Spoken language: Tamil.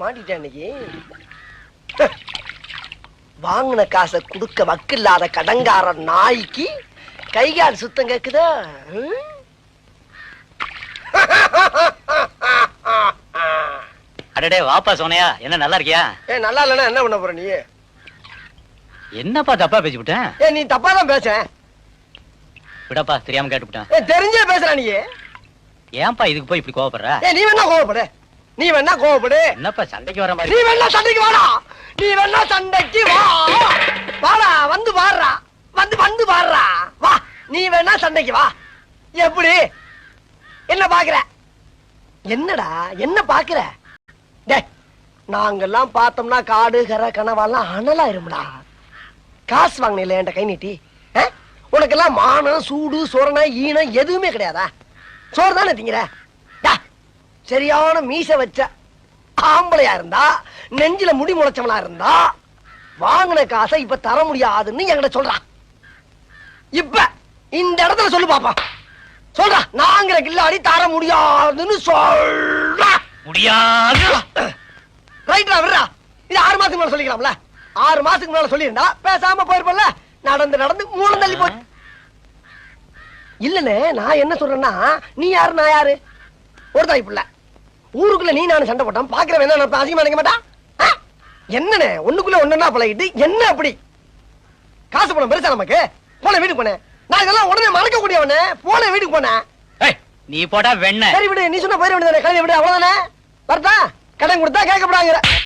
மாட்டிட்டேன் இன்னைக்கு. வாங்கின காசை குடுக்க வக்கில்லாத கடங்கார நாய்க்கு கைகால் சுத்தம் கேக்குதா? அடடே வாப்பா சோனையா, என்ன நல்லா இருக்கியா? நல்லா இல்லன்னா என்ன பண்ண போற நீ? என்னப்பா தப்பா பேசிவிட்டேன்? நீ தப்பா தான் பேச. விடப்பா, தெரியாம கேட்டுவிட்டேன். தெரிஞ்சே பேசுற நீ. ஏன்பா இதுக்கு போய் இப்படி கோவப்படுற? நீ வேணா கோவப்படு, நீ வேணா கோவப்படு. என்னப்பா சண்டைக்கு வர மாதிரி? நீ வேணா சண்டைக்கு வாடா, நீ வேணா சண்டைக்கு வா. வாடா, வந்து பாடுறா, வந்து பாடுறா, வா. நீ வேணா சண்டைக்கு வா. எப்படி? என்ன பாக்குற? என்னடா என்ன பாக்குற? நாங்கெல்லாம் பார்த்தோம்னா காடு கரை கனவாலாம் அனலாயிரும்டா. காசு வாங்கின என்கிட்ட கை நீட்டி. உனக்கெல்லாம் மானம் சூடு சொரணை ஈனம் எதுவுமே கிடையாதா? சோறு தானே திங்கிற? சரியான மீச வச்ச ஆம்பளையா இருந்தா, நெஞ்சில முடி முளைச்சவனா இருந்தா, வாங்கின காசை இப்ப தர முடியாதுன்னு என்கிட்ட சொல்றான். இப்ப இந்த இடத்துல சொல்லு பாப்பா. சொல்றா, நாங்கிற கில்லாடி தர முடியாதுன்னு சொல்ற. முடியாது. ரைட்ரா, விடுறா. இது 6 மாசத்துக்கு மேல சொல்லிக்கலாம்ல. 6 மாசத்துக்கு மேல சொல்லியிருந்தா பேசாம போயிருப்பல. நடந்து மூணு தள்ளி போய். இல்லனே, நான் என்ன சொல்றேன்னா, நீ யாரு நான் யாரு? ஒரு தாய் புள்ள. ஊருக்குள்ள நீ நானும் சண்டை போட்டோம், பாக்குறவன் என்ன நினைப்பா? அதிகமா நினைக்க மாட்டான். என்னனே ஒண்ணுக்குள்ள ஒண்ணுன்னா பழகிட்டு என்ன அப்படி? காசு பணம் பெருசா நமக்கு? போன வீட்டுக்கு போனேன். நான் இதெல்லாம் உடனே மறக்க கூடியவனே. போன வீட்டுக்கு போனேன். நீ போடா வெண்ண. சரி விடு, நீ சொன்ன போயிட வேண்டியதானே. கல்வி விடு, அவ்வளவுதானே. வரட்டா? கடன் கொடுத்தா கேட்கப்படாங்கிற.